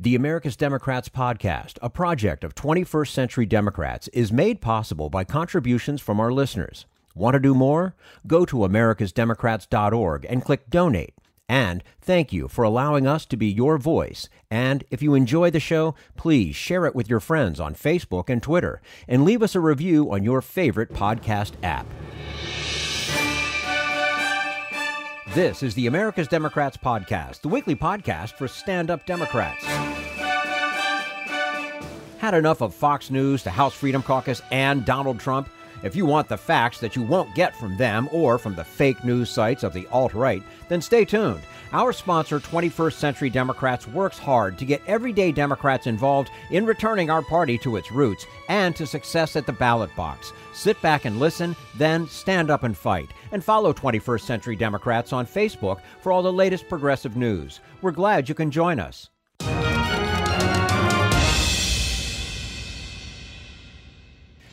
The America's Democrats podcast, a project of 21st Century Democrats, is made possible by contributions from our listeners. Want to do more? Go to americasdemocrats.org and click Donate. And thank you for allowing us to be your voice. And if you enjoy the show, please share it with your friends on Facebook and Twitter, and leave us a review on your favorite podcast app. This is the America's Democrats podcast, the weekly podcast for stand-up Democrats. Had enough of Fox News, the House Freedom Caucus, and Donald Trump? If you want the facts that you won't get from them or from the fake news sites of the alt-right, then stay tuned. Our sponsor, 21st Century Democrats, works hard to get everyday Democrats involved in returning our party to its roots and to success at the ballot box. Sit back and listen, then stand up and fight. And follow 21st Century Democrats on Facebook for all the latest progressive news. We're glad you can join us.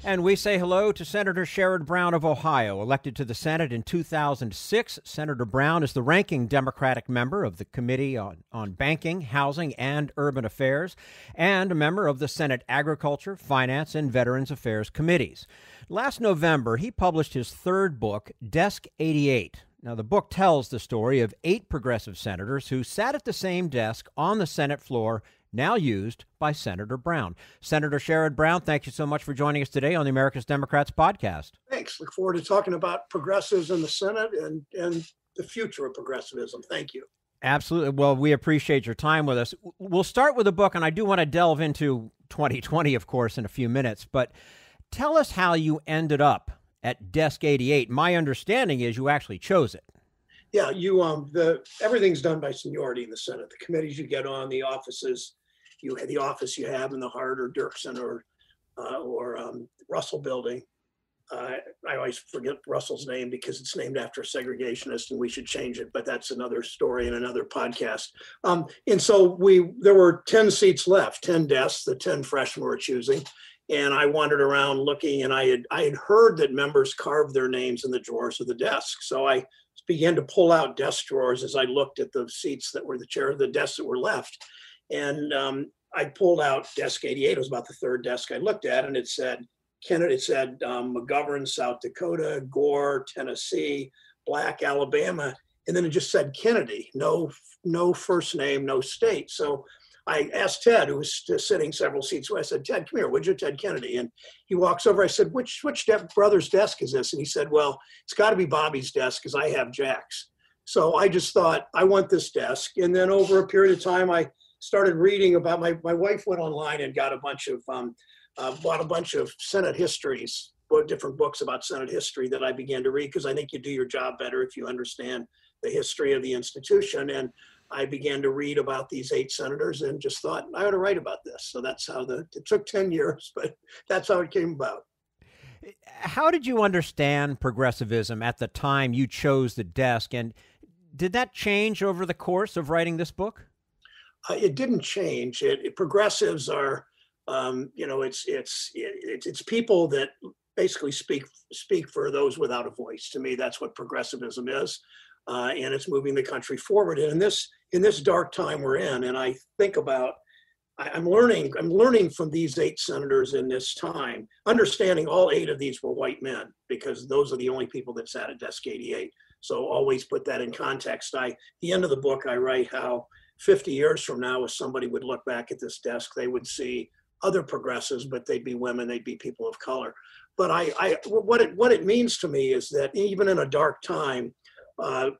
And we say hello to Senator Sherrod Brown of Ohio, elected to the Senate in 2006. Senator Brown is the ranking Democratic member of the Committee on Banking, Housing, and Urban Affairs, and a member of the Senate Agriculture, Finance, and Veterans Affairs Committees. Last November, he published his third book, Desk 88. Now, the book tells the story of 8 progressive senators who sat at the same desk on the Senate floor, now used by Senator Brown. Senator Sherrod Brown, thank you so much for joining us today on the America's Democrats podcast. Thanks. Look forward to talking about progressives in the Senate and the future of progressivism. Thank you. Absolutely. Well, we appreciate your time with us. We'll start with the book, and I do want to delve into 2020, of course, in a few minutes. But tell us how you ended up at Desk 88. My understanding is you actually chose it. Yeah, everything's done by seniority in the Senate. The committees you get on, the offices. The office you have in the Hart or Dirksen or Russell building. I always forget Russell's name because it's named after a segregationist and we should change it, but that's another story in another podcast. And so there were 10 seats left, 10 desks, the 10 freshmen were choosing. And I wandered around looking, and I had heard that members carved their names in the drawers of the desk. So I began to pull out desk drawers as I looked at the seats that were the desks that were left. And I pulled out Desk 88. It was about the third desk I looked at, and it said McGovern, South Dakota, Gore, Tennessee, Black, Alabama, and then it just said Kennedy. No first name, no state. So I asked Ted, who was sitting several seats away. I said, "Ted, come here, would you, Ted Kennedy?" And he walks over. I said, "Which brother's desk is this?" And he said, "Well, it's got to be Bobby's desk because I have Jack's." So I just thought, I want this desk. And then over a period of time, I started reading about my wife went online and got bought a bunch of Senate histories, different books about Senate history that I began to read because I think you do your job better if you understand the history of the institution. And I began to read about these 8 senators and just thought I ought to write about this. So that's how it took 10 years, but that's how it came about. How did you understand progressivism at the time you chose the desk? And did that change over the course of writing this book? It didn't change. Progressives are, it's people that basically speak for those without a voice. To me, that's what progressivism is, and it's moving the country forward. And in this dark time we're in, and I think about, I'm learning from these 8 senators in this time, understanding all 8 of these were white men because those are the only people that sat at Desk 88. So always put that in context. At the end of the book, I write how 50 years from now, if somebody would look back at this desk, they would see other progressives, but they'd be women, they'd be people of color. But what it means to me is that even in a dark time,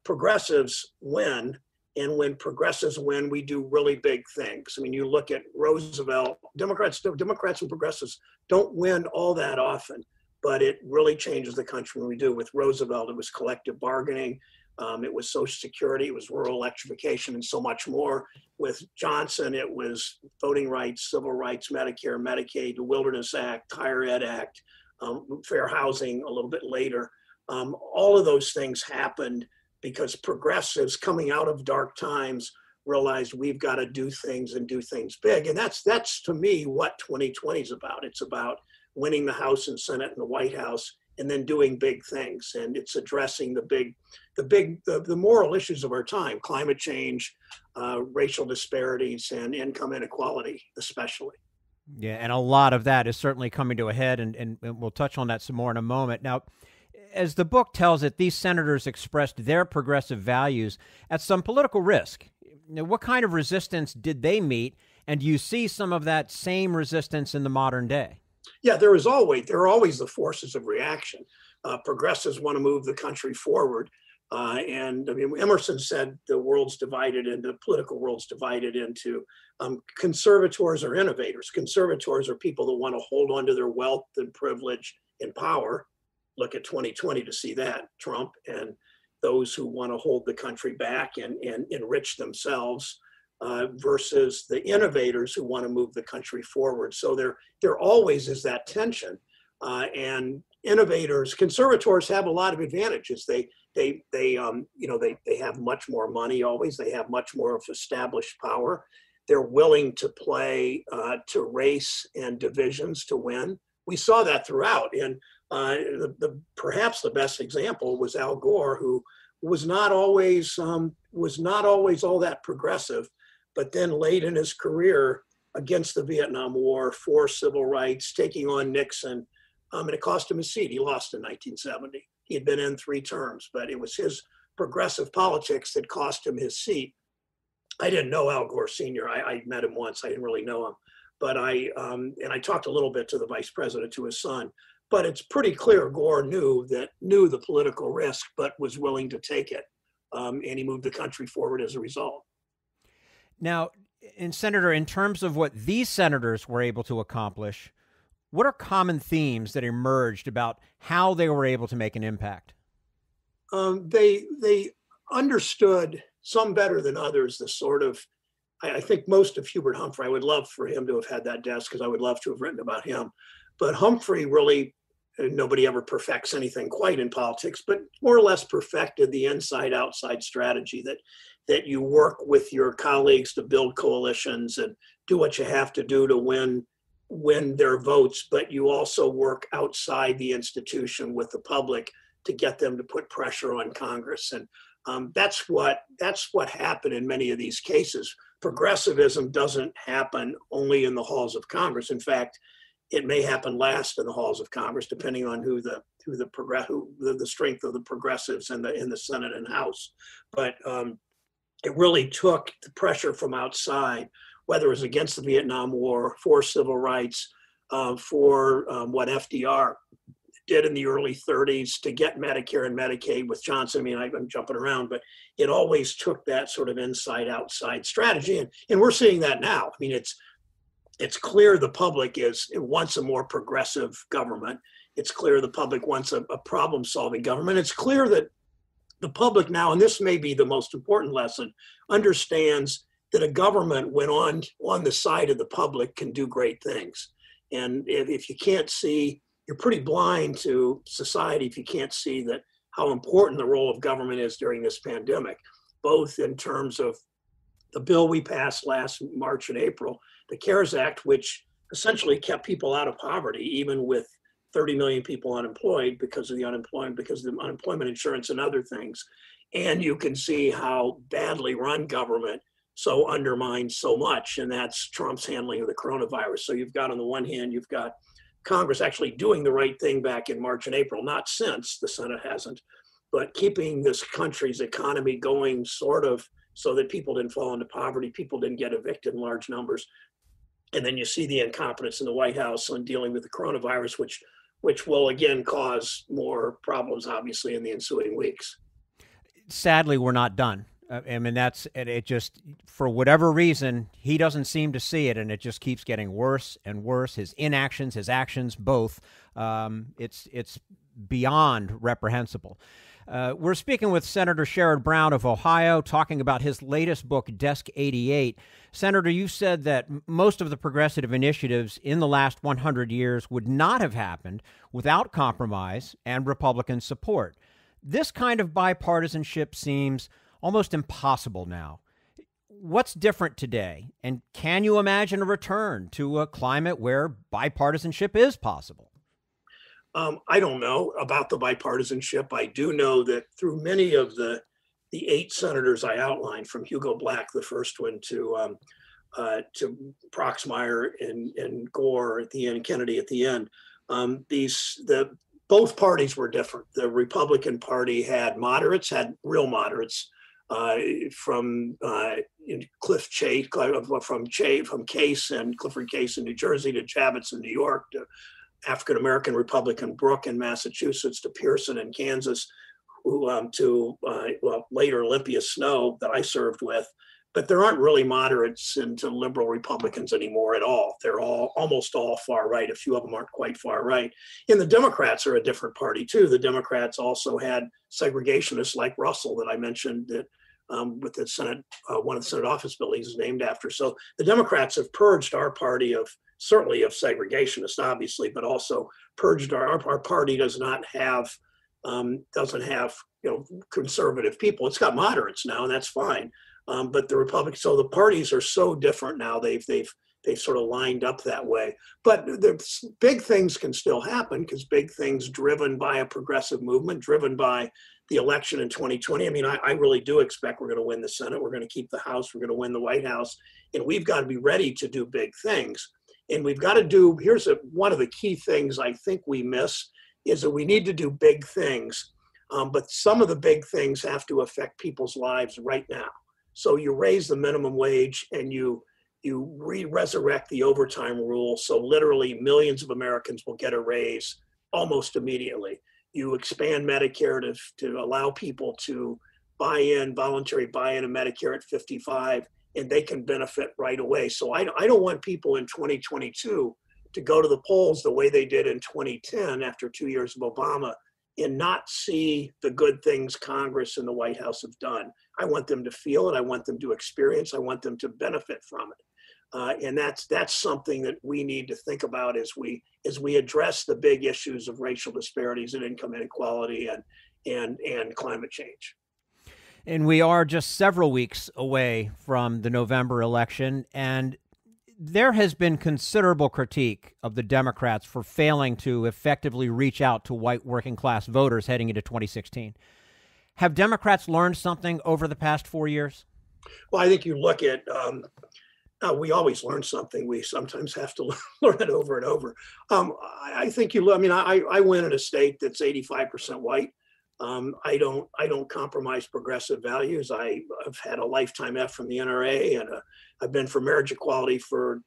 progressives win. And when progressives win, we do really big things. I mean, you look at Roosevelt, Democrats and progressives don't win all that often, but it really changes the country when we do. With Roosevelt, it was collective bargaining. It was Social Security, it was rural electrification, and so much more. With Johnson, it was voting rights, civil rights, Medicare, Medicaid, the Wilderness Act, Higher Ed Act, fair housing a little bit later. All of those things happened because progressives coming out of dark times realized we've got to do things and do things big. And that's to me what 2020 is about. It's about winning the House and Senate and the White House and then doing big things. And it's addressing the moral issues of our time: climate change, racial disparities, and income inequality, especially. Yeah, and a lot of that is certainly coming to a head, and we'll touch on that some more in a moment. Now, as the book tells it, these senators expressed their progressive values at some political risk. Now, what kind of resistance did they meet, and do you see some of that same resistance in the modern day? Yeah, there are always the forces of reaction. Progressives want to move the country forward. And I mean, Emerson said the political world's divided into conservators or innovators. Conservators are people that want to hold on to their wealth and privilege and power. Look at 2020 to see that, Trump, and those who want to hold the country back and enrich themselves, versus the innovators who want to move the country forward. So there always is that tension. And conservators have a lot of advantages. They have much more money always. They have much more of established power. They're willing to play to race and divisions to win. We saw that throughout. And perhaps the best example was Al Gore, who was not always all that progressive, but then late in his career against the Vietnam War, for civil rights, taking on Nixon, and it cost him his seat. He lost in 1970. He had been in 3 terms, but it was his progressive politics that cost him his seat. I didn't know Al Gore Sr. I met him once. I didn't really know him, but I talked a little bit to the vice president, to his son. But it's pretty clear Gore knew the political risk, but was willing to take it, and he moved the country forward as a result. Now, Senator, in terms of what these senators were able to accomplish, what are common themes that emerged about how they were able to make an impact? They understood, some better than others, the sort of, I think most of Hubert Humphrey, I would love for him to have had that desk because I would love to have written about him. But Humphrey really, nobody ever perfects anything quite in politics, but more or less perfected the inside-outside strategy that you work with your colleagues to build coalitions and do what you have to do to win their votes, but you also work outside the institution with the public to get them to put pressure on Congress. And that's what happened in many of these cases. Progressivism doesn't happen only in the halls of Congress. In fact, it may happen last in the halls of Congress, depending on who the strength of the progressives in the Senate and House. But it really took the pressure from outside, whether it was against the Vietnam War, for civil rights, for what FDR did in the early 30s to get Medicare and Medicaid with Johnson. I mean, I'm jumping around, but it always took that sort of inside-outside strategy. And we're seeing that now. I mean, it's clear the public wants a more progressive government. It's clear the public wants a problem-solving government. It's clear that the public now, and this may be the most important lesson, understands that a government, when on the side of the public, can do great things. And if you can't see, you're pretty blind to society if you can't see that how important the role of government is during this pandemic, both in terms of the bill we passed last March and April, the CARES Act, which essentially kept people out of poverty, even with 30 million people unemployed because of the unemployment insurance and other things. And you can see how badly run government so undermines so much, and that's Trump's handling of the coronavirus. So you've got, on the one hand, you've got Congress actually doing the right thing back in March and April, not since, the Senate hasn't, but keeping this country's economy going sort of so that people didn't fall into poverty, people didn't get evicted in large numbers. And then you see the incompetence in the White House on dealing with the coronavirus, which will again cause more problems, obviously, in the ensuing weeks. Sadly, we're not done. I mean, it just, for whatever reason, he doesn't seem to see it, and it just keeps getting worse and worse. His inactions, his actions, both. It's beyond reprehensible. We're speaking with Senator Sherrod Brown of Ohio, talking about his latest book, Desk 88. Senator, you said that most of the progressive initiatives in the last 100 years would not have happened without compromise and Republican support. This kind of bipartisanship seems almost impossible now. What's different today? And can you imagine a return to a climate where bipartisanship is possible? I don't know about the bipartisanship. I do know that through many of the 8 senators I outlined, from Hugo Black, the first one, to Proxmire and Gore at the end, Kennedy at the end, both parties were different. The Republican Party had moderates, had real moderates, from Cliff Chase, from Case and Clifford Case in New Jersey, to Javits in New York, to African-American Republican Brooke in Massachusetts, to Pearson in Kansas, to later Olympia Snowe that I served with. But there aren't really moderates into liberal Republicans anymore at all. They're almost all far right. A few of them aren't quite far right. And the Democrats are a different party too. The Democrats also had segregationists like Russell that I mentioned, that with the Senate, one of the Senate office buildings is named after. So the Democrats have purged our party certainly of segregationists, obviously, but also purged our party doesn't have conservative people. It's got moderates now, and that's fine. But the Republicans, so the parties are so different now. They've sort of lined up that way. But the big things can still happen, because big things driven by a progressive movement, driven by the election in 2020. I mean, I really do expect we're going to win the Senate. We're going to keep the House. We're going to win the White House. And we've got to be ready to do big things. And we've got to do, one of the key things I think we miss is that we need to do big things. But some of the big things have to affect people's lives right now. So you raise the minimum wage and you resurrect the overtime rule. So literally millions of Americans will get a raise almost immediately. You expand Medicare to allow people to voluntary buy in to Medicare at 55, and they can benefit right away. So I don't want people in 2022 to go to the polls the way they did in 2010 after 2 years of Obama and not see the good things Congress and the White House have done. I want them to feel it. I want them to experience. I want them to benefit from it. And that's something that we need to think about as we address the big issues of racial disparities and income inequality and climate change. And we are just several weeks away from the November election, and there has been considerable critique of the Democrats for failing to effectively reach out to white working class voters heading into 2016. Have Democrats learned something over the past 4 years? Well, I think you look at, we always learn something. We sometimes have to learn it over and over. I think I win in a state that's 85% white. I don't compromise progressive values. I've had a lifetime F from the NRA, and I've been for marriage equality for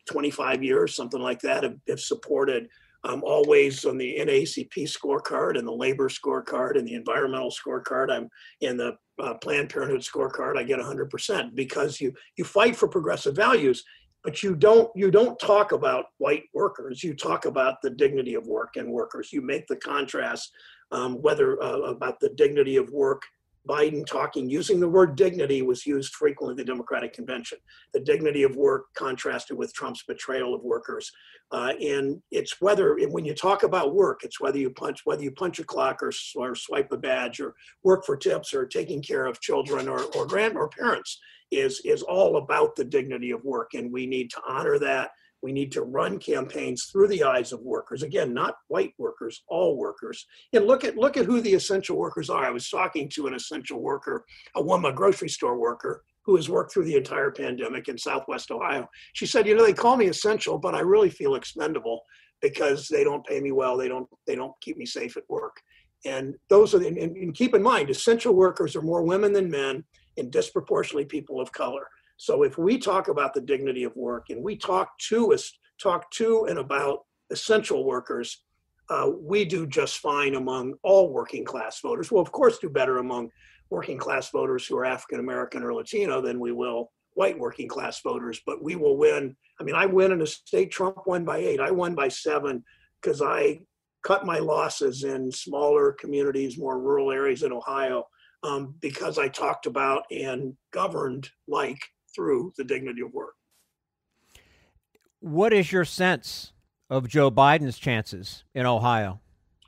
25 years, something like that. Have supported always on the NAACP scorecard and the labor scorecard and the environmental scorecard. I'm in the Planned Parenthood scorecard. I get 100% because you fight for progressive values, but you don't talk about white workers. You talk about the dignity of work and workers. You make the contrast about the dignity of work. Biden using the word dignity was used frequently in the Democratic Convention. The dignity of work contrasted with Trump's betrayal of workers. And it's when you talk about work, it's whether you punch a clock or swipe a badge or work for tips or taking care of children or parents is all about the dignity of work. And we need to honor that. We need to run campaigns through the eyes of workers. Again, not white workers, all workers. And look at who the essential workers are. I was talking to an essential worker, a grocery store worker who has worked through the entire pandemic in Southwest Ohio. She said, they call me essential, but I really feel expendable because they don't pay me well. They don't keep me safe at work. And and keep in mind, essential workers are more women than men and disproportionately people of color. So if we talk about the dignity of work and we talk to and about essential workers, we do just fine among all working class voters. We'll of course do better among working class voters who are African American or Latino than we will white working class voters, but we will win. I mean, I win in a state Trump won by 8. I won by 7 because I cut my losses in smaller communities, more rural areas in Ohio, because I talked about and governed through the dignity of work. What is your sense of Joe Biden's chances in Ohio?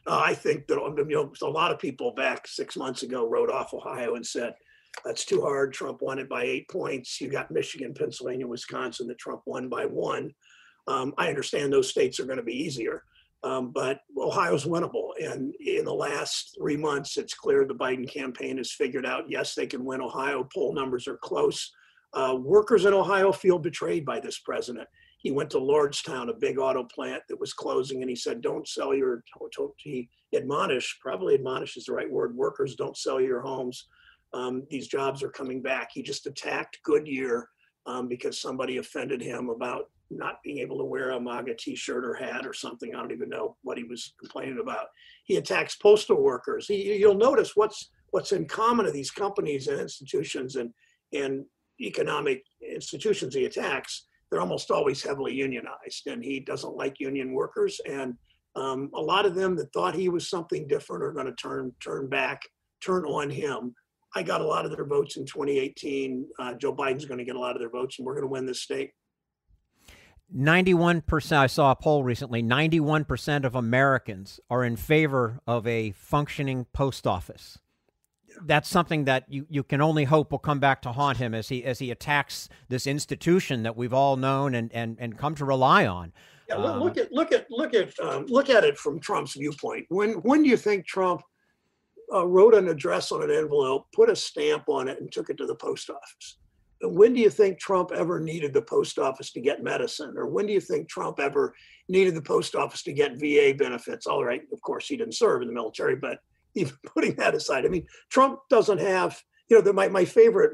I think that a lot of people back 6 months ago wrote off Ohio and said, that's too hard. Trump won it by 8 points. You got Michigan, Pennsylvania, Wisconsin that Trump won by 1. I understand those states are going to be easier. But Ohio's winnable. And in the last 3 months, it's clear the Biden campaign has figured out, yes, they can win Ohio. Poll numbers are close. Workers in Ohio feel betrayed by this president. He went to Lordstown, a big auto plant that was closing, and he said, don't sell your, he admonished, probably admonish is the right word, workers, don't sell your homes. These jobs are coming back. He just attacked Goodyear because somebody offended him about not being able to wear a MAGA t-shirt or hat or something. I don't even know what he was complaining about. He attacks postal workers. You'll notice what's in common to these companies and institutions and economic institutions he attacks. They're almost always heavily unionized, and he doesn't like union workers. And a lot of them that thought he was something different are going to turn on him. I got a lot of their votes in 2018. Joe Biden's going to get a lot of their votes, and we're going to win this state. 91%, I saw a poll recently, 91% of Americans are in favor of a functioning post office. That's something that you can only hope will come back to haunt him as he attacks this institution that we've all known and come to rely on. Yeah, look at it from Trump's viewpoint. When do you think Trump wrote an address on an envelope, put a stamp on it, and took it to the post office? And when do you think Trump ever needed the post office to get medicine? Or when do you think Trump ever needed the post office to get VA benefits? All right, of course, he didn't serve in the military, but even putting that aside, I mean, Trump doesn't have, my favorite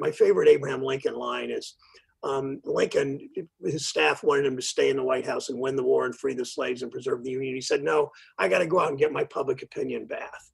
Abraham Lincoln line is Lincoln, his staff wanted him to stay in the White House and win the war and free the slaves and preserve the Union. He said, no, I got to go out and get my public opinion bath.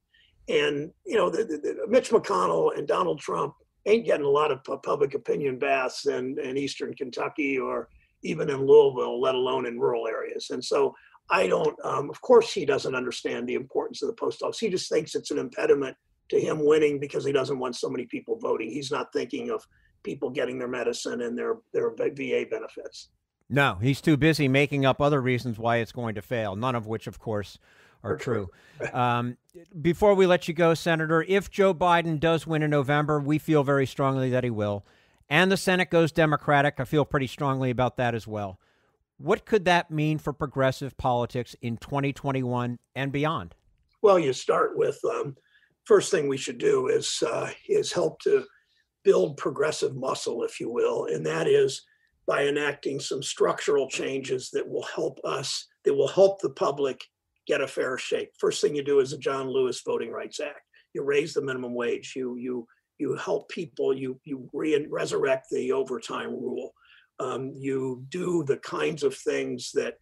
And, Mitch McConnell and Donald Trump ain't getting a lot of public opinion baths in Eastern Kentucky or even in Louisville, let alone in rural areas. And so I don't, of course, he doesn't understand the importance of the post office. He just thinks it's an impediment to him winning because he doesn't want so many people voting. He's not thinking of people getting their medicine and their VA benefits. No, he's too busy making up other reasons why it's going to fail, none of which, of course, are true. Before we let you go, Senator, if Joe Biden does win in November, we feel very strongly that he will, and the Senate goes Democratic, I feel pretty strongly about that as well. What could that mean for progressive politics in 2021 and beyond? Well, you start with first thing we should do is help to build progressive muscle, if you will, and that is by enacting some structural changes that will help us, that will help the public get a fair shake. First thing you do is the John Lewis Voting Rights Act. You raise the minimum wage. You help people. You resurrect the overtime rule. You do the kinds of things that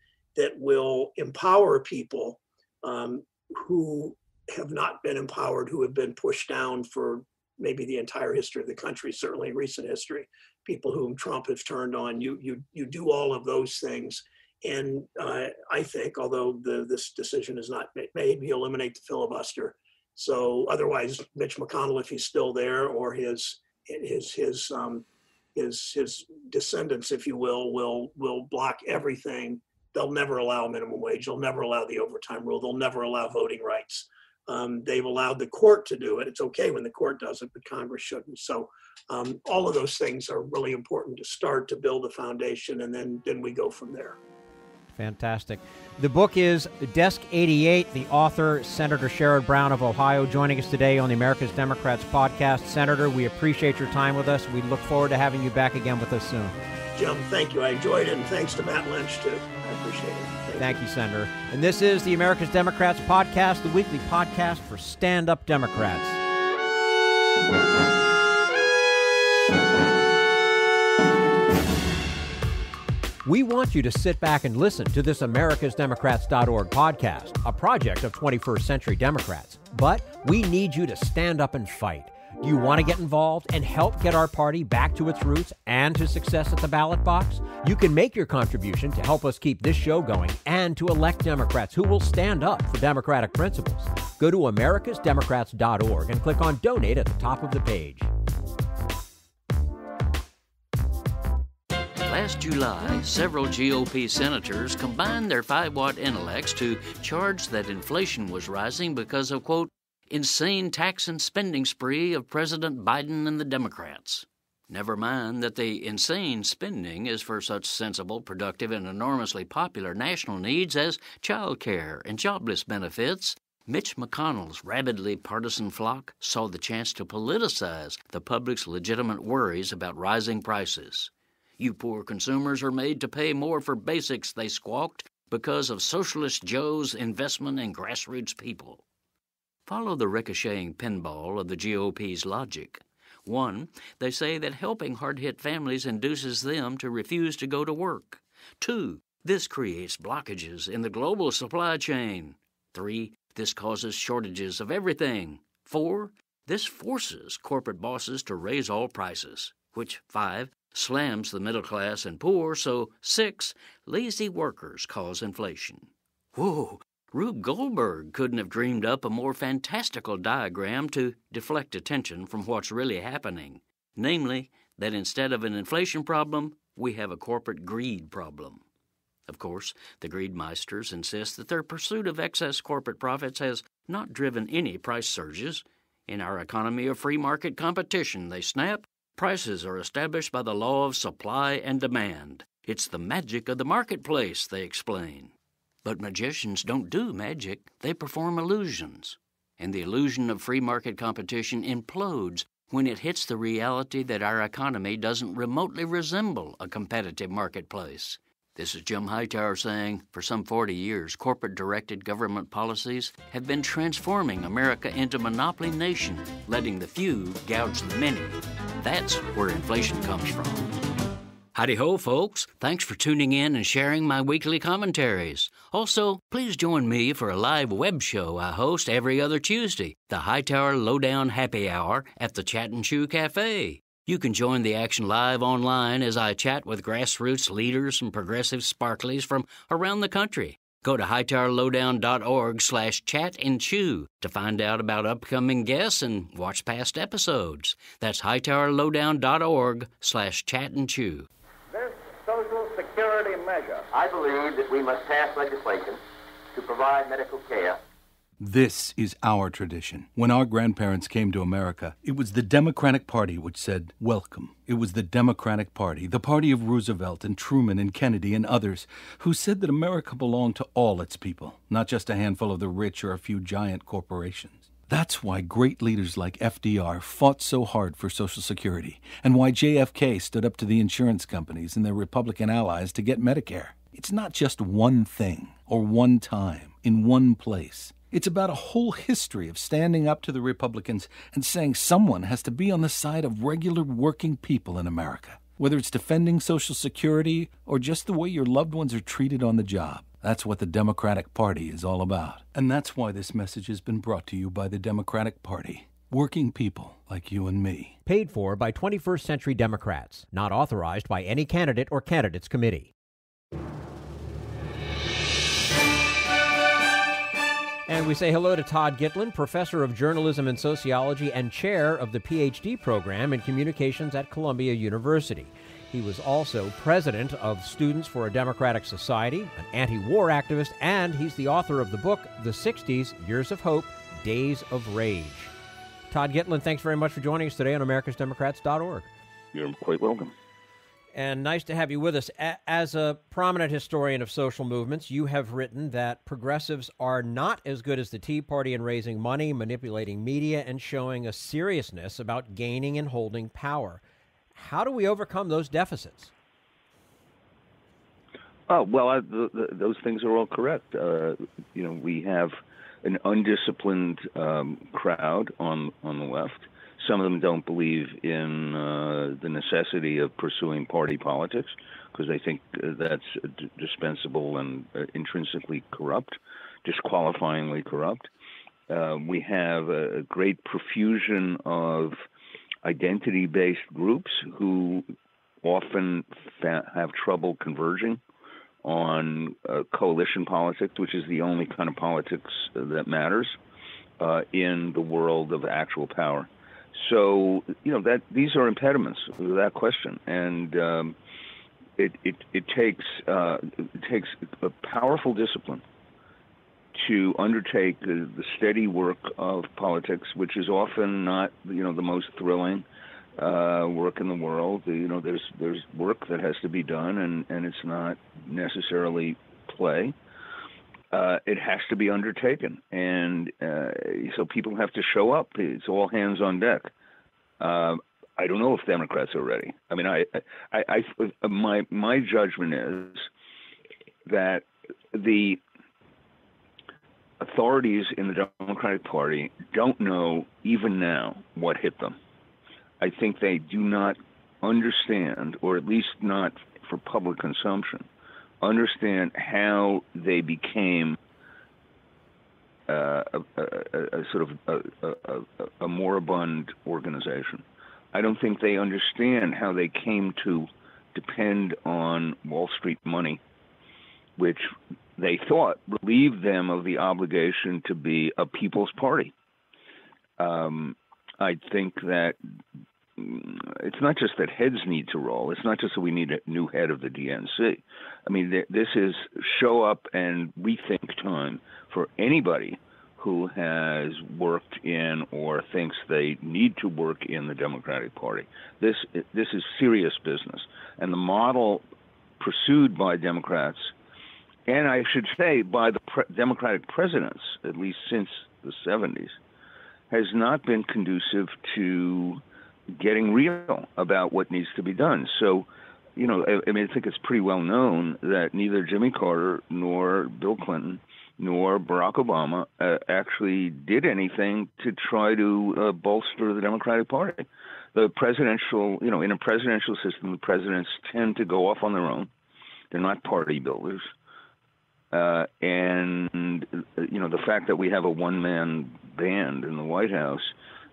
will empower people who have not been empowered, who have been pushed down for maybe the entire history of the country, certainly in recent history, people whom Trump has turned on. You do all of those things. And I think, although this decision is not made, he eliminate the filibuster. So otherwise, Mitch McConnell, if he's still there, or his descendants, if you will block everything. They'll never allow a minimum wage. They'll never allow the overtime rule. They'll never allow voting rights. They've allowed the court to do it. It's okay when the court does it, but Congress shouldn't. So all of those things are really important to start to build a foundation, and then we go from there. Fantastic. The book is Desk 88. The author, Senator Sherrod Brown of Ohio, joining us today on the America's Democrats podcast. Senator, we appreciate your time with us. We look forward to having you back again with us soon. Jim, thank you. I enjoyed it, and thanks to Matt Lynch, too. I appreciate it. Thank you, Senator. And this is the America's Democrats podcast, the weekly podcast for stand-up Democrats. We want you to sit back and listen to this americasdemocrats.org podcast, a project of 21st Century Democrats. But we need you to stand up and fight. Do you want to get involved and help get our party back to its roots and to success at the ballot box? You can make your contribution to help us keep this show going and to elect Democrats who will stand up for democratic principles. Go to americasdemocrats.org and click on Donate at the top of the page. Last July, several GOP senators combined their 5-watt intellects to charge that inflation was rising because of, quote, insane tax and spending spree of President Biden and the Democrats. Never mind that the insane spending is for such sensible, productive, and enormously popular national needs as child care and jobless benefits. Mitch McConnell's rabidly partisan flock saw the chance to politicize the public's legitimate worries about rising prices. You poor consumers are made to pay more for basics, they squawked, because of Socialist Joe's investment in grassroots people. Follow the ricocheting pinball of the GOP's logic. 1, they say that helping hard-hit families induces them to refuse to go to work. 2, this creates blockages in the global supply chain. 3, this causes shortages of everything. 4, this forces corporate bosses to raise all prices, which 5, slams the middle class and poor, so 6, lazy workers cause inflation. Whoa! Rube Goldberg couldn't have dreamed up a more fantastical diagram to deflect attention from what's really happening, namely that instead of an inflation problem, we have a corporate greed problem. Of course, the greedmeisters insist that their pursuit of excess corporate profits has not driven any price surges. In our economy of free market competition, they snap, prices are established by the law of supply and demand. It's the magic of the marketplace, they explain. But magicians don't do magic, they perform illusions. And the illusion of free market competition implodes when it hits the reality that our economy doesn't remotely resemble a competitive marketplace. This is Jim Hightower saying, for some 40 years, corporate-directed government policies have been transforming America into a monopoly nation, letting the few gouge the many. That's where inflation comes from. Howdy-ho, folks. Thanks for tuning in and sharing my weekly commentaries. Also, please join me for a live web show I host every other Tuesday, the Hightower Lowdown Happy Hour at the Chat and Chew Cafe. You can join the action live online as I chat with grassroots leaders and progressive sparklies from around the country. Go to hightowerlowdown.org/chat-and-chew to find out about upcoming guests and watch past episodes. That's hightowerlowdown.org/chat-and-chew. This Social Security measure, I believe that we must pass legislation to provide medical care. This is our tradition. When our grandparents came to America, it was the Democratic Party which said, welcome. It was the Democratic Party, the party of Roosevelt and Truman and Kennedy and others, who said that America belonged to all its people, not just a handful of the rich or a few giant corporations. That's why great leaders like FDR fought so hard for Social Security, and why JFK stood up to the insurance companies and their Republican allies to get Medicare. It's not just one thing, or one time, in one place. It's about a whole history of standing up to the Republicans and saying someone has to be on the side of regular working people in America, whether it's defending Social Security or just the way your loved ones are treated on the job. That's what the Democratic Party is all about. And that's why this message has been brought to you by the Democratic Party. Working people like you and me. Paid for by 21st Century Democrats. Not authorized by any candidate or candidates committee. And we say hello to Todd Gitlin, professor of journalism and sociology and chair of the PhD program in communications at Columbia University. He was also president of Students for a Democratic Society, an anti-war activist, and he's the author of the book, The 60s, Years of Hope, Days of Rage. Todd Gitlin, thanks very much for joining us today on americasdemocrats.org. You're quite welcome. And nice to have you with us. As a prominent historian of social movements, you have written that progressives are not as good as the Tea Party in raising money, manipulating media, and showing a seriousness about gaining and holding power. How do we overcome those deficits? Oh, well, those things are all correct. We have an undisciplined crowd on the left. Some of them don't believe in the necessity of pursuing party politics because they think that's dispensable and intrinsically corrupt, disqualifyingly corrupt. We have a great profusion of identity-based groups who often have trouble converging on coalition politics, which is the only kind of politics that matters in the world of actual power. So, that these are impediments without question, and it takes a powerful discipline to undertake the steady work of politics, which is often not the most thrilling, work in the world. There's work that has to be done, and it's not necessarily play. It has to be undertaken, and so people have to show up. It's all hands on deck. I don't know if Democrats are ready. I mean, my judgment is that the authorities in the Democratic Party don't know even now what hit them. I think they do not understand, or at least not for public consumption, understand how they became a sort of a moribund organization. I don't think they understand how they came to depend on Wall Street money, which they thought relieved them of the obligation to be a people's party. I think that it's not just that heads need to roll. It's not just that we need a new head of the DNC. I mean, this is show up and rethink time for anybody who has worked in or thinks they need to work in the Democratic Party. This is serious business. And the model pursued by Democrats, and I should say by the Democratic presidents, at least since the 70s, has not been conducive to getting real about what needs to be done. So, I mean, I think it's pretty well known that neither Jimmy Carter nor Bill Clinton nor Barack Obama actually did anything to try to bolster the Democratic Party. The presidential, in a presidential system, the presidents tend to go off on their own. They're not party builders. And the fact that we have a one-man band in the White House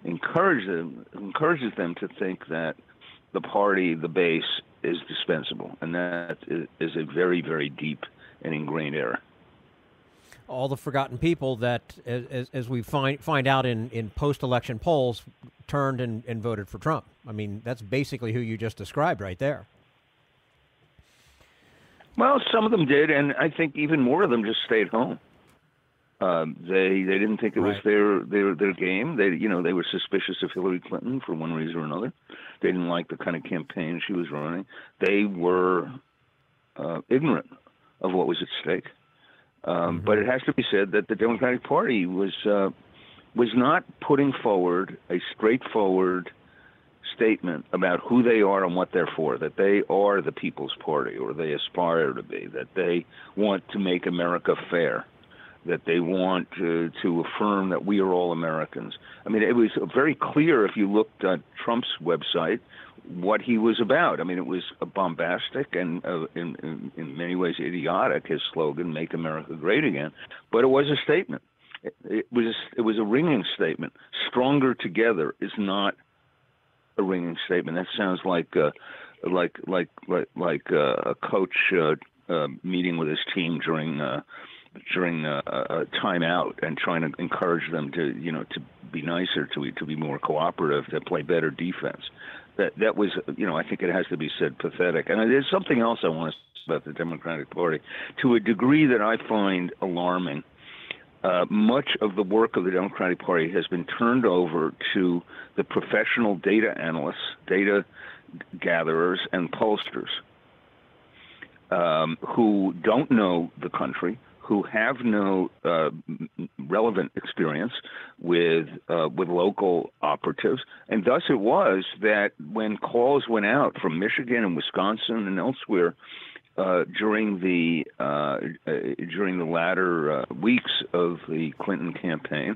encourages them to think that the party, the base, is dispensable, and that is a very, very deep and ingrained error. All the forgotten people that, as we find out in post-election polls, turned and voted for Trump. I mean, that's basically who you just described right there. Well, some of them did, and I think even more of them just stayed home. They didn't think it was their game. They were suspicious of Hillary Clinton for one reason or another. They didn't like the kind of campaign she was running. They were ignorant of what was at stake. But it has to be said that the Democratic Party was not putting forward a straightforward statement about who they are and what they're for, that they are the People's Party, or they aspire to be, that they want to make America fair, that they want to affirm that we are all Americans. I mean, it was very clear if you looked at Trump's website what he was about. I mean, it was a bombastic and in many ways idiotic, his slogan, "Make America Great Again," but it was a statement. It was a ringing statement. Stronger together is not a ringing statement. That sounds like a coach meeting with his team during a timeout and trying to encourage them to be nicer, to be more cooperative, to play better defense. That was, I think it has to be said, pathetic. And there's something else I want to say about the Democratic Party, to a degree that I find alarming. Much of the work of the Democratic Party has been turned over to the professional data analysts, data gatherers, and pollsters who don't know the country, who have no relevant experience with local operatives. And thus it was that when calls went out from Michigan and Wisconsin and elsewhere during the latter weeks of the Clinton campaign,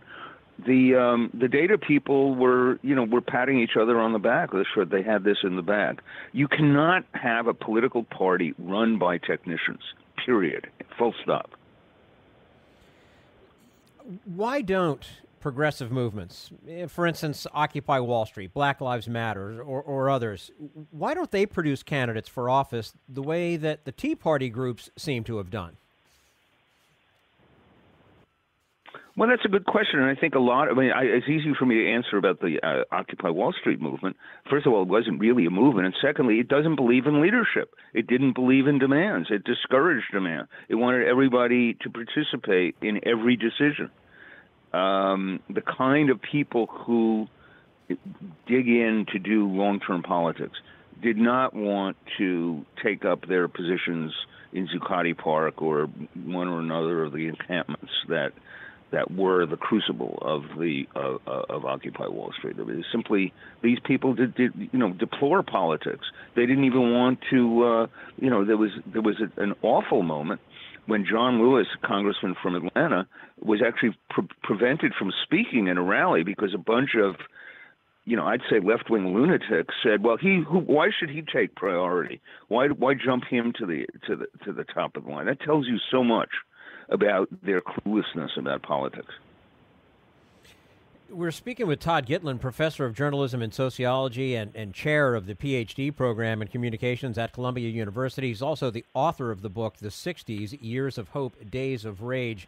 the data people were patting each other on the back. They're sure they had this in the bag. You cannot have a political party run by technicians, period, full stop. Why don't progressive movements, for instance, Occupy Wall Street, Black Lives Matter, or others, why don't they produce candidates for office the way that the Tea Party groups seem to have done? Well, that's a good question, and I think it's easy for me to answer about the Occupy Wall Street movement. First of all, it wasn't really a movement, and secondly, it doesn't believe in leadership. It didn't believe in demands. It discouraged demand. It wanted everybody to participate in every decision. The kind of people who dig in to do long-term politics, did not want to take up their positions in Zuccotti Park or one or another of the encampments that were the crucible of Occupy Wall Street. It was simply these people did deplore politics. They didn't even want to. There was an awful moment when John Lewis, a congressman from Atlanta, was actually prevented from speaking in a rally because a bunch of, I'd say left-wing lunatics said, "Well, why should he take priority? Why jump him to the top of the line?" That tells you so much about their cluelessness about politics. We're speaking with Todd Gitlin, professor of journalism and sociology and chair of the PhD program in communications at Columbia University. He's also the author of the book, The 60s, Years of Hope, Days of Rage.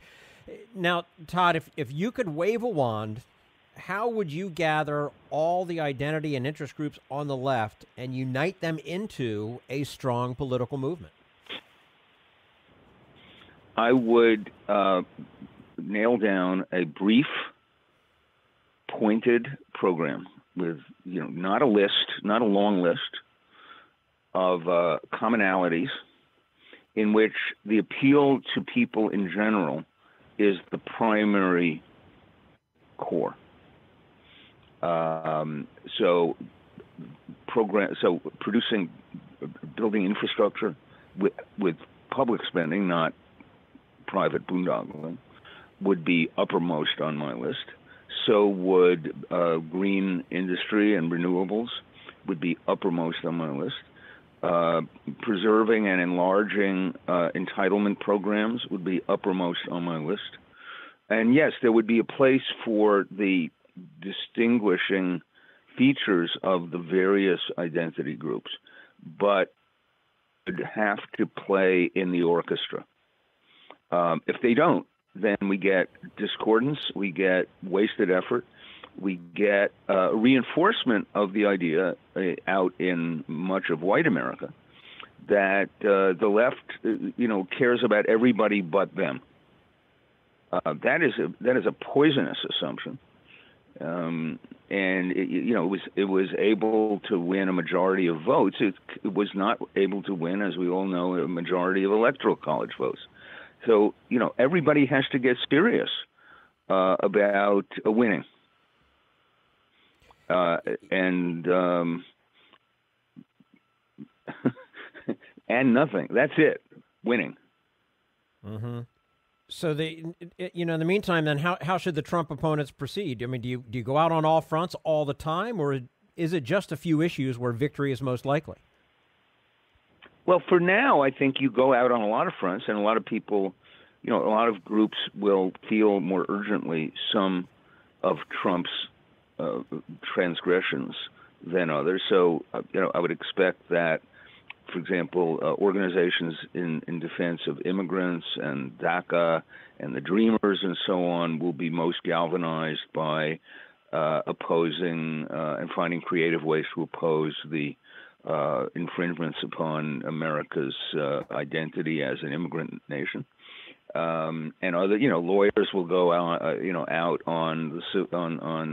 Now, Todd, if you could wave a wand, how would you gather all the identity and interest groups on the left and unite them into a strong political movement? I would nail down a brief, pointed program with, not a list, not a long list of commonalities in which the appeal to people in general is the primary core. So building infrastructure with public spending, not private boondoggling, would be uppermost on my list. So would green industry and renewables would be uppermost on my list. Preserving and enlarging entitlement programs would be uppermost on my list. And yes, there would be a place for the distinguishing features of the various identity groups, but would have to play in the orchestra. If they don't, then we get discordance, we get wasted effort, we get reinforcement of the idea out in much of white America that the left, cares about everybody but them. That is a poisonous assumption, and it was able to win a majority of votes. It was not able to win, as we all know, a majority of electoral college votes. So, everybody has to get serious about winning. And nothing. That's it. Winning. Mm-hmm. So in the meantime, then how should the Trump opponents proceed? I mean, do you go out on all fronts all the time, or is it just a few issues where victory is most likely? Well, for now, I think you go out on a lot of fronts, and a lot of people, a lot of groups will feel more urgently some of Trump's transgressions than others. So, I would expect that, for example, organizations in defense of immigrants and DACA and the Dreamers and so on will be most galvanized by opposing and finding creative ways to oppose the infringements upon America's identity as an immigrant nation, and other lawyers will go out out on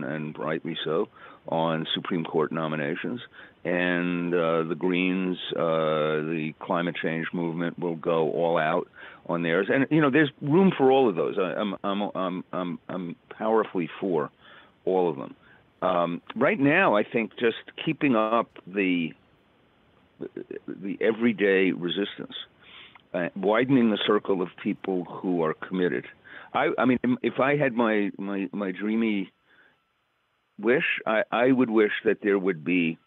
and rightly so on Supreme Court nominations, and the Greens, the climate change movement will go all out on theirs, and there's room for all of those. I'm powerfully for all of them. Right now, I think just keeping up the everyday resistance, widening the circle of people who are committed. I mean, if I had my dreamy wish, I would wish that there would be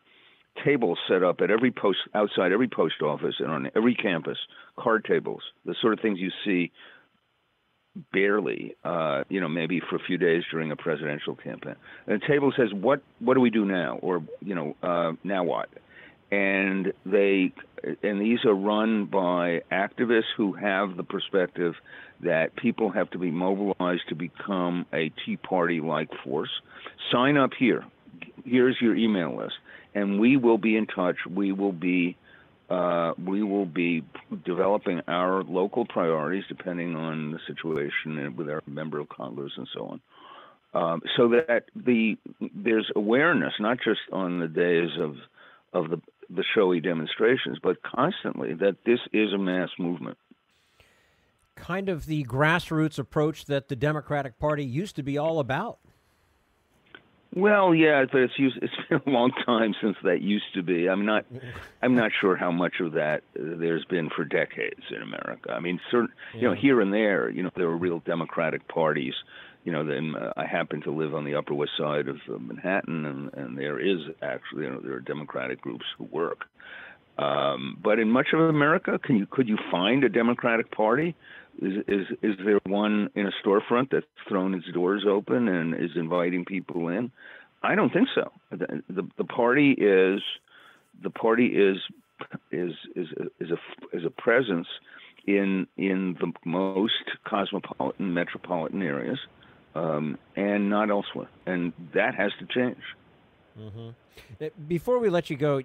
tables set up at outside every post office and on every campus, card tables, the sort of things you see barely, maybe for a few days during a presidential campaign. And the table says, what do we do now? Or, now what? And these are run by activists who have the perspective that people have to be mobilized to become a Tea Party-like force. Sign up here. Here's your email list, and we will be in touch. We will be developing our local priorities depending on the situation with our member of Congress and so So that there's awareness, not just on the days of the showy demonstrations, but constantly, that this is a mass movement. Kind of the grassroots approach that the Democratic Party used to be all about. Well, yeah, but it's been a long time since that used to be. I'm not sure how much of that there's been for decades in America. I mean, here and there, there are real Democratic parties. I happen to live on the Upper West Side of Manhattan, and there is actually, there are Democratic groups who work. But in much of America, could you find a Democratic Party? Is there one in a storefront that's thrown its doors open and is inviting people in? I don't think so. The party is a presence in the most cosmopolitan metropolitan areas, and not elsewhere, and that has to change. Mm-hmm. Before we let you go,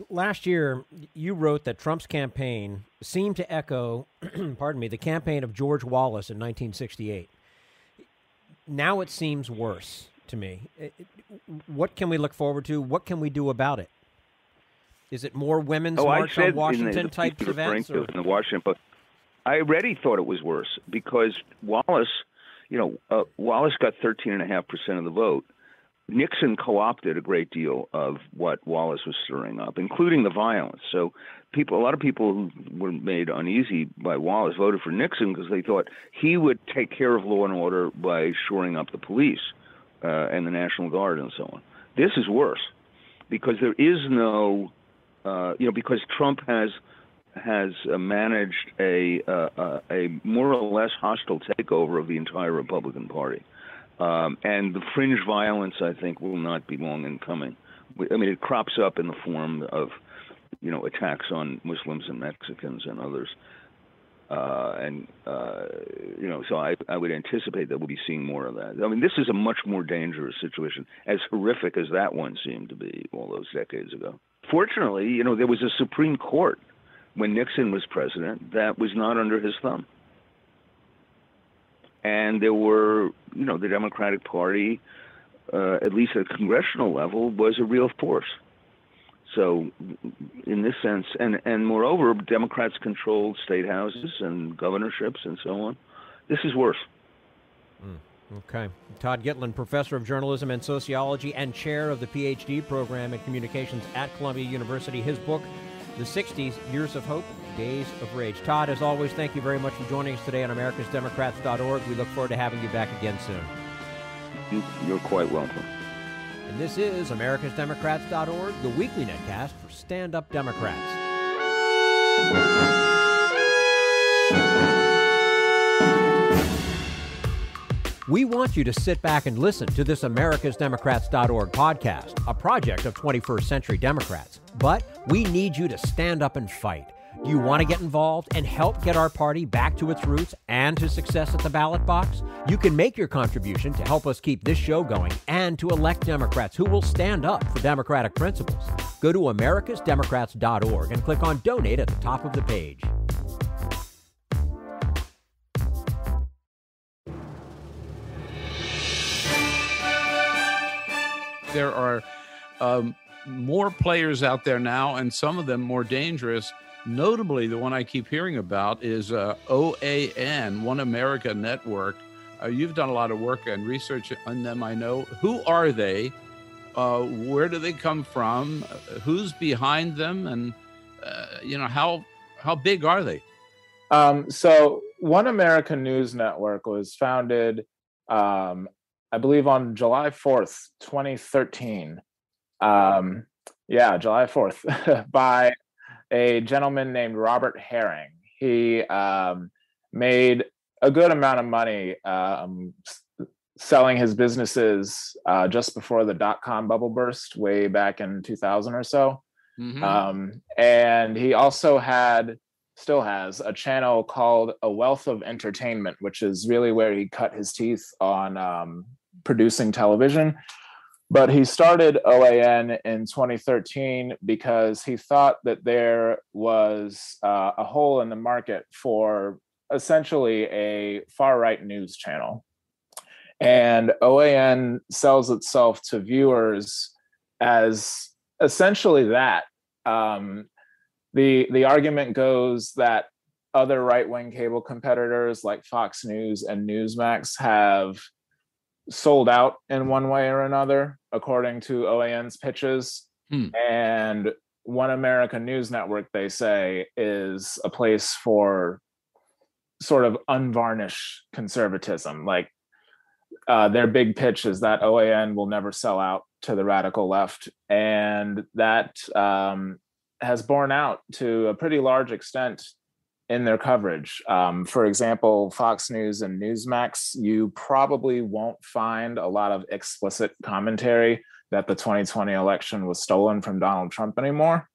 last year you wrote that Trump's campaign seemed to echo, the campaign of George Wallace in 1968. Now it seems worse to me. What can we look forward to? What can we do about it? Is it more women's March on Washington type events? In the Washington Post, I already thought it was worse because Wallace, Wallace got 13.5% of the vote. Nixon co-opted a great deal of what Wallace was stirring up, including the violence. So a lot of people who were made uneasy by Wallace voted for Nixon because they thought he would take care of law and order by shoring up the police and the National Guard and so on. This is worse because there is no, because Trump has managed a more or less hostile takeover of the entire Republican Party. And the fringe violence, I think, will not be long in coming. I mean, it crops up in the form of, attacks on Muslims and Mexicans and others. So I would anticipate that we'll be seeing more of that. I mean, this is a much more dangerous situation, as horrific as that one seemed to be all those decades ago. Fortunately, there was a Supreme Court when Nixon was president that was not under his thumb. And there were, the Democratic Party, at least at congressional level, was a real force. So in this sense, and moreover, Democrats controlled state houses and governorships and so on. This is worse. Okay. Todd Gitlin, professor of journalism and sociology and chair of the PhD program in communications at Columbia University. His book, The 60s, Years of Hope, Days of Rage. Todd, as always, thank you very much for joining us today on americasdemocrats.org. We look forward to having you back again soon. You're quite welcome. And this is americasdemocrats.org, the weekly netcast for stand-up Democrats. We want you to sit back and listen to this americasdemocrats.org podcast, a project of 21st Century Democrats. But we need you to stand up and fight. Do you want to get involved and help get our party back to its roots and to success at the ballot box? You can make your contribution to help us keep this show going and to elect Democrats who will stand up for democratic principles. Go to americasdemocrats.org and click on Donate at the top of the page. There are more players out there now, and some of them more dangerous. Notably, the one I keep hearing about is OAN, One America Network. You've done a lot of work and research on them, I know. Who are they? Where do they come from? Who's behind them? And, how big are they? So One America News Network was founded, I believe, on July 4th, 2013. July 4th, by a gentleman named Robert Herring. He made a good amount of money selling his businesses just before the dot-com bubble burst way back in 2000 or so. Mm-hmm. And he also still has a channel called A Wealth of Entertainment, which is really where he cut his teeth on producing television. But he started OAN in 2013 because he thought that there was a hole in the market for essentially a far-right news channel. And OAN sells itself to viewers as essentially that. The argument goes that other right-wing cable competitors like Fox News and Newsmax have sold out in one way or another, according to OAN's pitches. And One America News Network, they say, is a place for sort of unvarnished conservatism. Like their big pitch is that OAN will never sell out to the radical left. And that has borne out to a pretty large extent in their coverage. For example, Fox News and Newsmax, you probably won't find a lot of explicit commentary that the 2020 election was stolen from Donald Trump anymore,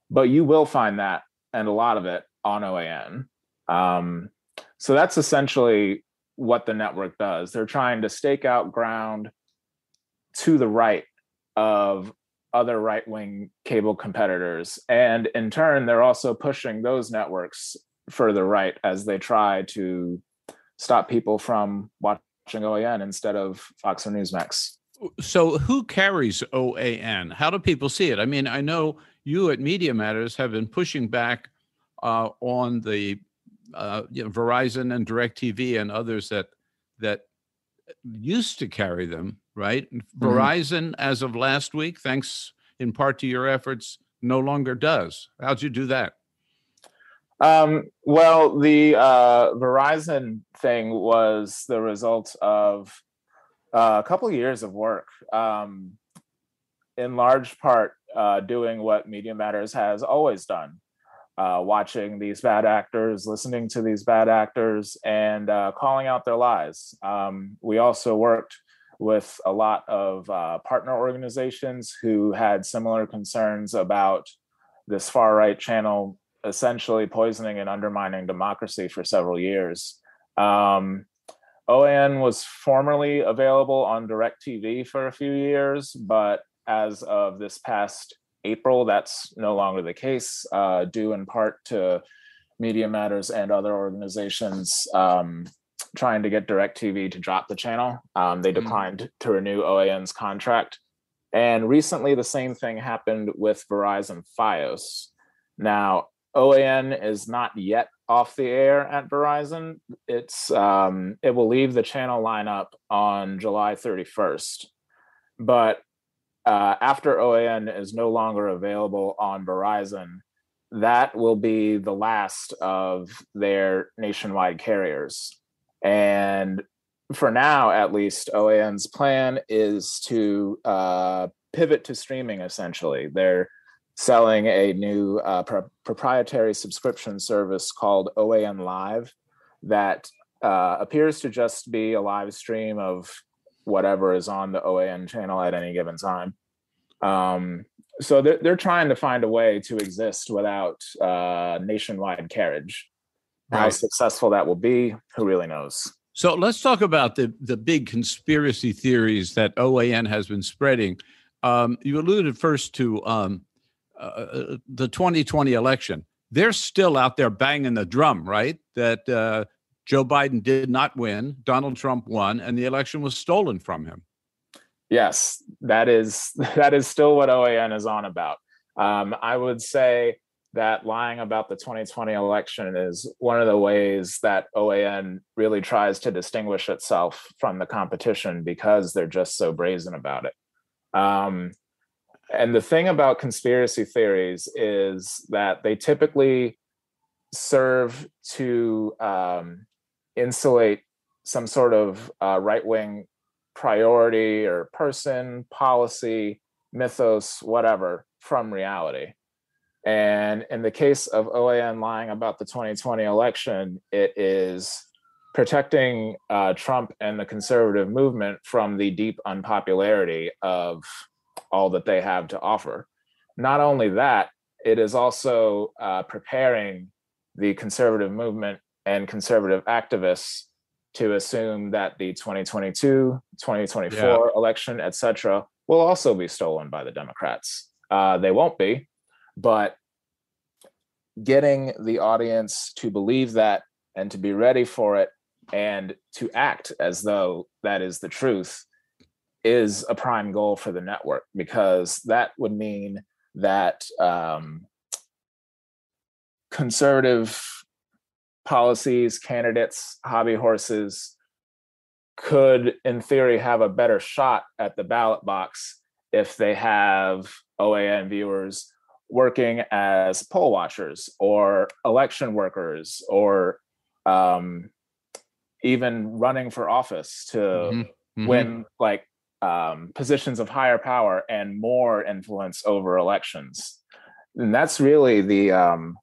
but you will find that, and a lot of it, on OAN. So that's essentially what the network does. They're trying to stake out ground to the right of other right-wing cable competitors. And in turn, they're also pushing those networks further right as they try to stop people from watching OAN instead of Fox or Newsmax. So who carries OAN? How do people see it? I mean, I know you at Media Matters have been pushing back on the Verizon and DirecTV and others that used to carry them, right? Mm-hmm. Verizon, as of last week, thanks in part to your efforts, no longer does. How'd you do that? Well, the Verizon thing was the result of a couple of years of work, in large part doing what Media Matters has always done, watching these bad actors, listening to these bad actors, and calling out their lies. We also worked with a lot of partner organizations who had similar concerns about this far-right channel essentially poisoning and undermining democracy for several years. OAN was formerly available on DirecTV for a few years, but as of this past April, that's no longer the case, due in part to Media Matters and other organizations trying to get DirecTV to drop the channel. They declined to renew OAN's contract. And recently, the same thing happened with Verizon Fios. Now, OAN is not yet off the air at Verizon. It will leave the channel lineup on July 31st. But after OAN is no longer available on Verizon, that will be the last of their nationwide carriers. And for now, at least, OAN's plan is to pivot to streaming, essentially. They're selling a new proprietary subscription service called OAN Live that appears to just be a live stream of whatever is on the OAN channel at any given time. So they're trying to find a way to exist without nationwide carriage. Right. How successful that will be, who really knows? So let's talk about the big conspiracy theories that OAN has been spreading. You alluded first to the 2020 election. They're still out there banging the drum, right? That Joe Biden did not win, Donald Trump won, and the election was stolen from him. Yes, that is still what OAN is on about. I would say that lying about the 2020 election is one of the ways that OAN really tries to distinguish itself from the competition because they're just so brazen about it. And the thing about conspiracy theories is that they typically serve to insulate some sort of right-wing priority or person, policy, mythos, whatever, from reality. And in the case of OAN lying about the 2020 election, it is protecting Trump and the conservative movement from the deep unpopularity of all that they have to offer. Not only that, it is also preparing the conservative movement and conservative activists to assume that the 2022, 2024 election, etc., will also be stolen by the Democrats. They won't be, but getting the audience to believe that and to be ready for it And to act as though that is the truth is a prime goal for the network, because that would mean that conservative policies, candidates, hobby horses could, in theory, have a better shot at the ballot box if they have OAN viewers working as poll watchers or election workers, or even running for office to win positions of higher power and more influence over elections. And that's really the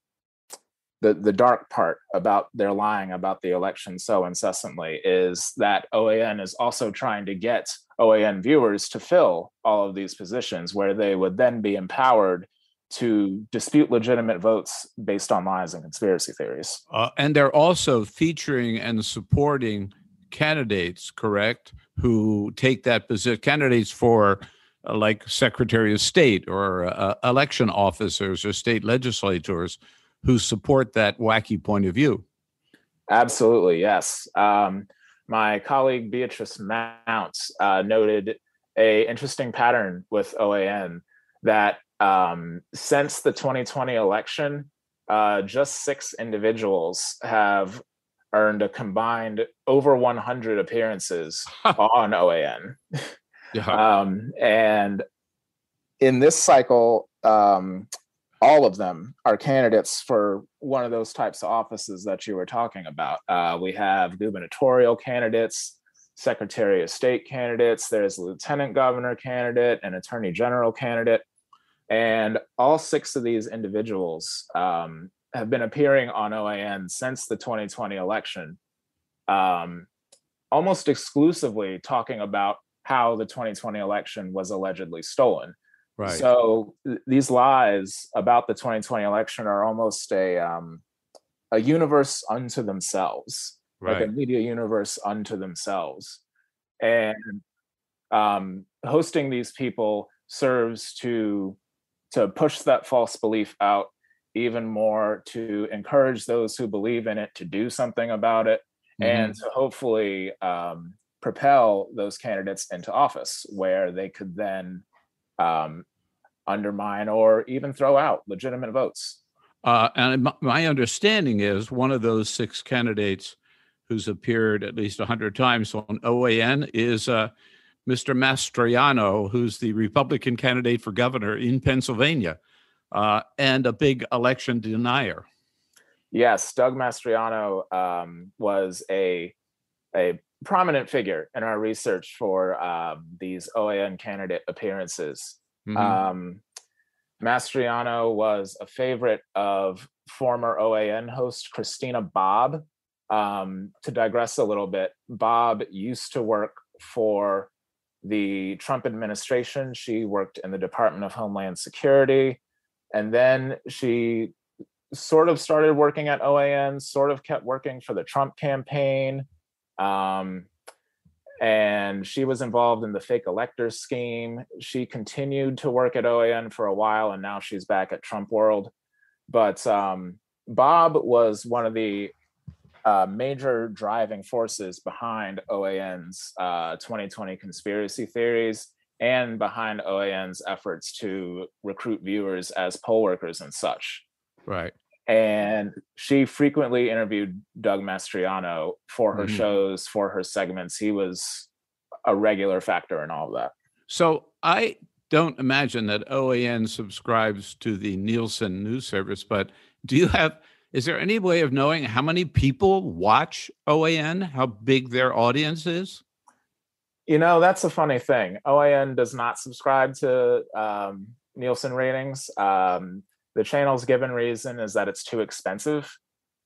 dark part about their lying about the election so incessantly, is that OAN is also trying to get OAN viewers to fill all of these positions where they would then be empowered to dispute legitimate votes based on lies and conspiracy theories. And they're also featuring and supporting candidates, correct, who take that position, candidates for like Secretary of State or election officers or state legislators who support that wacky point of view. Absolutely, yes. My colleague Beatrice Mounts noted a interesting pattern with OAN that since the 2020 election, just 6 individuals have earned a combined over 100 appearances on OAN. And in this cycle, all of them are candidates for one of those types of offices that you were talking about. We have gubernatorial candidates, Secretary of State candidates, there's a lieutenant governor candidate, an attorney general candidate. And all 6 of these individuals have been appearing on OAN since the 2020 election, almost exclusively talking about how the 2020 election was allegedly stolen. Right. So these lies about the 2020 election are almost a universe unto themselves, right. Like a media universe unto themselves. And hosting these people serves to push that false belief out even more, to encourage those who believe in it to do something about it, and to hopefully propel those candidates into office where they could then undermine or even throw out legitimate votes. And my understanding is one of those 6 candidates who's appeared at least 100 times on OAN is Mr. Mastriano, who's the Republican candidate for governor in Pennsylvania, and a big election denier. Yes, Doug Mastriano was a prominent figure in our research for these OAN candidate appearances. Mastriano was a favorite of former OAN host Christina Bobb. To digress a little bit, Bobb used to work for the Trump administration. She worked in the Department of Homeland Security, and then she sort of started working at OAN, sort of kept working for the Trump campaign. And she was involved in the fake electors scheme. She continued to work at OAN for a while, and now she's back at Trump World. But Bobb was one of the major driving forces behind OAN's 2020 conspiracy theories and behind OAN's efforts to recruit viewers as poll workers and such. Right. And she frequently interviewed Doug Mastriano for her shows, for her segments. He was a regular factor in all of that. So I don't imagine that OAN subscribes to the Nielsen news service, but is there any way of knowing how many people watch OAN, how big their audience is? You know, that's a funny thing. OAN does not subscribe to Nielsen ratings. The channel's given reason is that it's too expensive.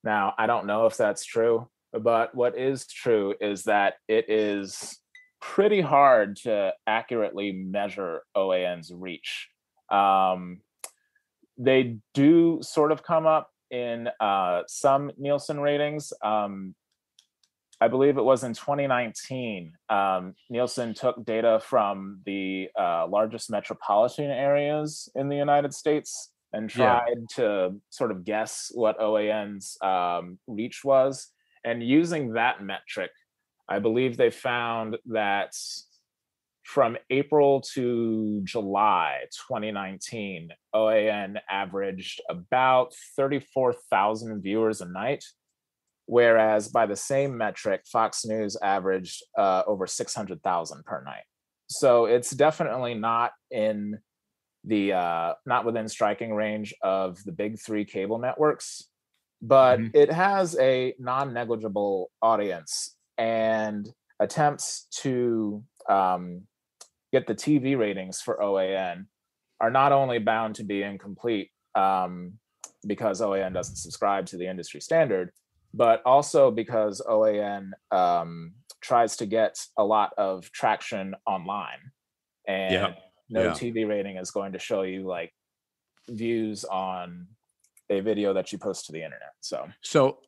Now, I don't know if that's true, but what is true is that it is pretty hard to accurately measure OAN's reach. They do sort of come up in some Nielsen ratings. I believe it was in 2019, Nielsen took data from the largest metropolitan areas in the United States and tried to sort of guess what OAN's reach was. And using that metric, I believe they found that from April to July 2019, OAN averaged about 34,000 viewers a night, whereas by the same metric, Fox News averaged over 600,000 per night. So it's definitely not in the not within striking range of the big three cable networks, but it has a non-negligible audience, and attempts to get the TV ratings for OAN are not only bound to be incomplete because OAN doesn't subscribe to the industry standard, but also because OAN tries to get a lot of traction online, and TV rating is going to show you like views on a video that you post to the internet. So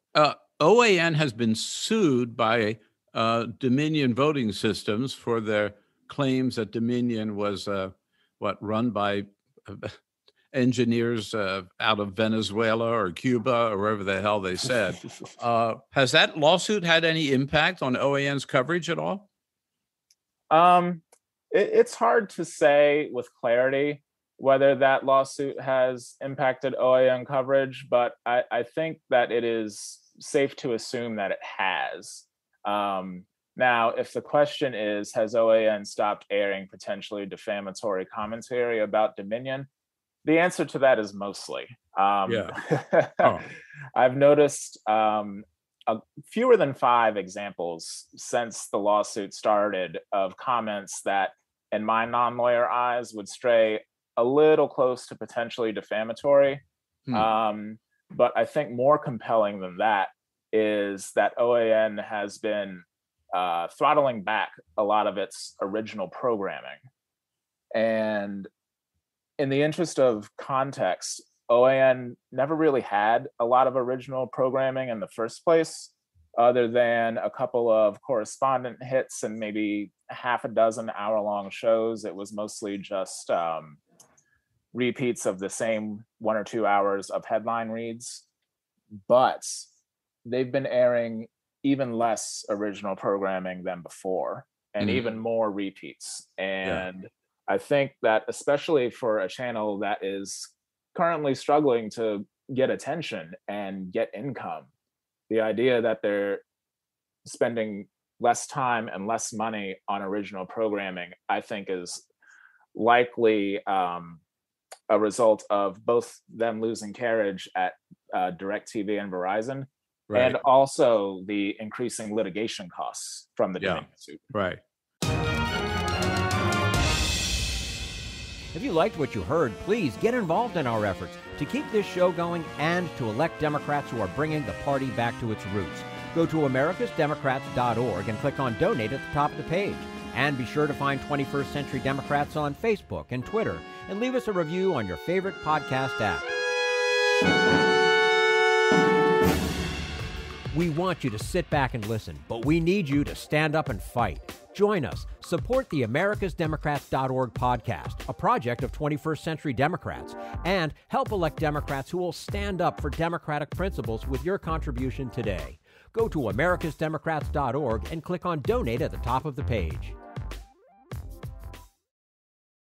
OAN has been sued by Dominion Voting Systems for their claims that Dominion was run by engineers out of Venezuela or Cuba or wherever the hell they said. Has that lawsuit had any impact on OAN's coverage at all? It's hard to say with clarity whether that lawsuit has impacted OAN coverage, but I think that it is safe to assume that it has. Now, if the question is, has OAN stopped airing potentially defamatory commentary about Dominion? The answer to that is mostly. I've noticed fewer than 5 examples since the lawsuit started of comments that, in my non-lawyer eyes, would stray a little close to potentially defamatory. But I think more compelling than that is that OAN has been throttling back a lot of its original programming. And in the interest of context, OAN never really had a lot of original programming in the first place, other than a couple of correspondent hits and maybe half a dozen hour-long shows. It was mostly just repeats of the same 1 or 2 hours of headline reads. But they've been airing even less original programming than before, and even more repeats. And I think that especially for a channel that is currently struggling to get attention and get income, the idea that they're spending less time and less money on original programming, I think is likely a result of both them losing carriage at DirecTV and Verizon, and also the increasing litigation costs from the Dominion suit. Right. If you liked what you heard, please get involved in our efforts to keep this show going and to elect Democrats who are bringing the party back to its roots. Go to americasdemocrats.org and click on Donate at the top of the page. And be sure to find 21st Century Democrats on Facebook and Twitter, and leave us a review on your favorite podcast app. We want you to sit back and listen, but we need you to stand up and fight. Join us. Support the americasdemocrats.org podcast, a project of 21st Century Democrats, and help elect Democrats who will stand up for democratic principles with your contribution today. Go to americasdemocrats.org and click on Donate at the top of the page.